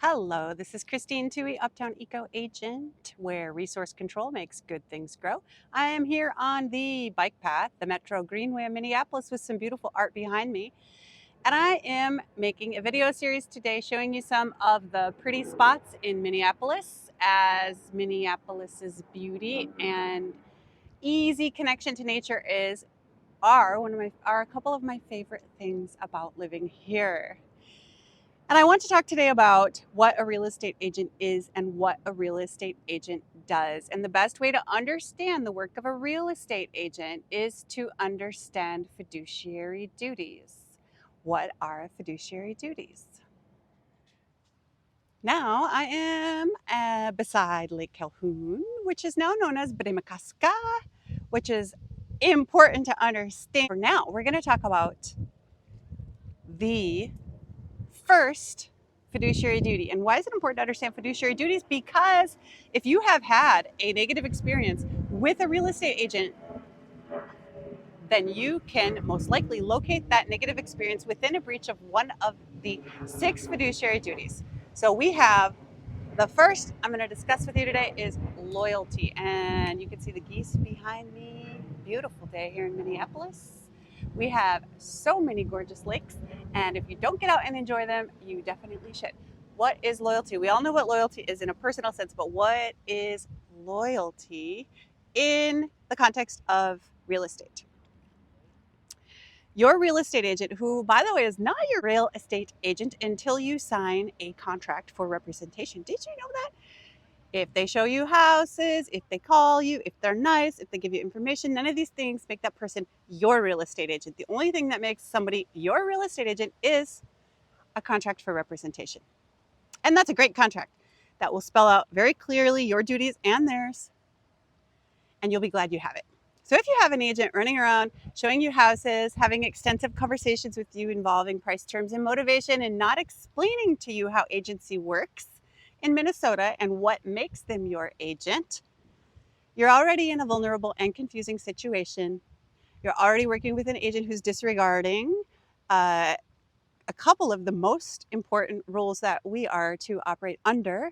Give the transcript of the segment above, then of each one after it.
Hello, this is Christine Toohey, Uptown Eco Agent, where resource control makes good things grow. I am here on the bike path, the Metro Greenway of Minneapolis, with some beautiful art behind me. And I am making a video series today showing you some of the pretty spots in Minneapolis, as Minneapolis's beauty and easy connection to nature are a couple of my favorite things about living here. And I want to talk today about what a real estate agent is and what a real estate agent does. And the best way to understand the work of a real estate agent is to understand fiduciary duties. What are fiduciary duties? Now I am beside Lake Calhoun, which is now known as Brimakaska, which is important to understand. For now, we're going to talk about the first fiduciary duty. And why is it important to understand fiduciary duties? Because if you have had a negative experience with a real estate agent, then you can most likely locate that negative experience within a breach of one of the 6 fiduciary duties. So we have the first I'm going to discuss with you today is loyalty. And you can see the geese behind me. Beautiful day here in Minneapolis. We have so many gorgeous lakes, and if you don't get out and enjoy them, you definitely should. What is loyalty? We all know what loyalty is in a personal sense, but what is loyalty in the context of real estate? Your real estate agent, who, by the way, is not your real estate agent until you sign a contract for representation. Did you know that? If they show you houses, if they call you, if they're nice, if they give you information, none of these things make that person your real estate agent. The only thing that makes somebody your real estate agent is a contract for representation. And that's a great contract that will spell out very clearly your duties and theirs, and you'll be glad you have it. So if you have an agent running around, showing you houses, having extensive conversations with you involving price, terms, and motivation, and not explaining to you how agency works in Minnesota and what makes them your agent, you're already in a vulnerable and confusing situation. You're already working with an agent who's disregarding a couple of the most important rules that we are to operate under,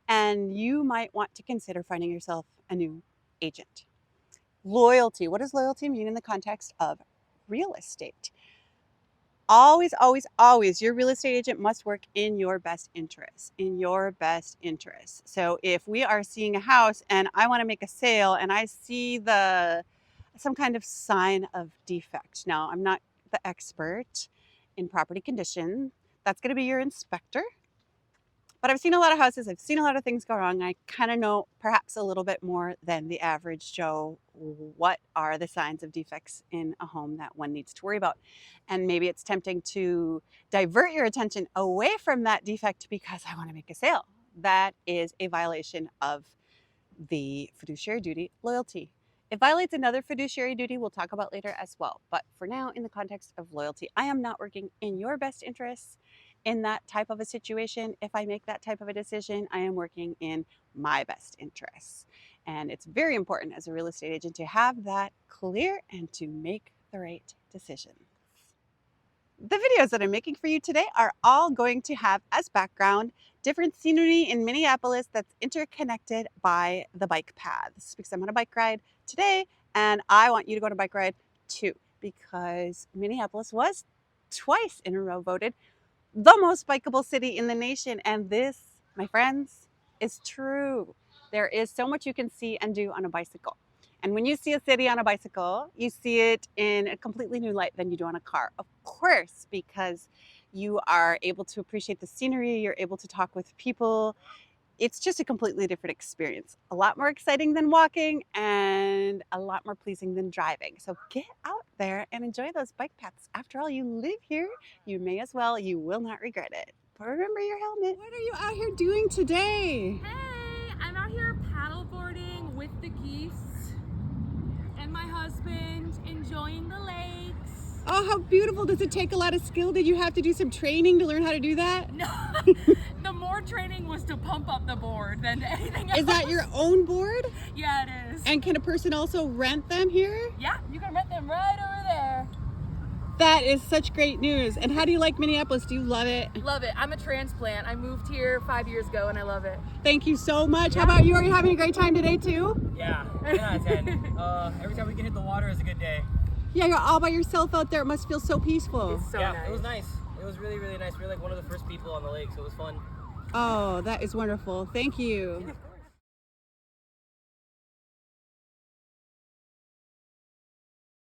and you might want to consider finding yourself a new agent. Loyalty. What does loyalty mean in the context of real estate? Always, always, always, your real estate agent must work in your best interest, So if we are seeing a house and I want to make a sale and I see some kind of sign of defect. Now, I'm not the expert in property condition. That's going to be your inspector. But I've seen a lot of houses. I've seen a lot of things go wrong. I kind of know perhaps a little bit more than the average Joe what are the signs of defects in a home that one needs to worry about. And maybe it's tempting to divert your attention away from that defect because I want to make a sale. That is a violation of the fiduciary duty, loyalty. It violates another fiduciary duty we'll talk about later as well. But for now, in the context of loyalty, I am not working in your best interests in that type of a situation. If I make that type of a decision, I am working in my best interests. And it's very important as a real estate agent to have that clear and to make the right decisions. The videos that I'm making for you today are all going to have as background different scenery in Minneapolis that's interconnected by the bike paths, because I'm on a bike ride today and I want you to go on a bike ride too, because Minneapolis was twice in a row voted the most bikeable city in the nation. And this, my friends, is true. There is so much you can see and do on a bicycle. And when you see a city on a bicycle, you see it in a completely new light than you do on a car. Of course, because you are able to appreciate the scenery, you're able to talk with people. It's just a completely different experience. A lot more exciting than walking and a lot more pleasing than driving. So get out there and enjoy those bike paths. After all, you live here, you may as well. You will not regret it. But remember your helmet. What are you out here doing today? Hey, I'm out here paddleboarding with the geese and my husband, enjoying the lakes. Oh, how beautiful. Does it take a lot of skill? Did you have to do some training to learn how to do that? No, the more training was to pump up the board than anything else. Is that your own board? Yeah, it is. And can a person also rent them here? Yeah, you can rent them right over there. That is such great news. And how do you like Minneapolis? Do you love it? Love it. I'm a transplant. I moved here 5 years ago and I love it. Thank you so much. How about you? Are you having a great time today too? Yeah, 10 out of 10. Every time we can hit the water is a good day. Yeah, you're all by yourself out there. It must feel so peaceful. It's so yeah, nice. it was nice. It was really, really nice. We were like one of the first people on the lake, so it was fun. Oh, that is wonderful. Thank you.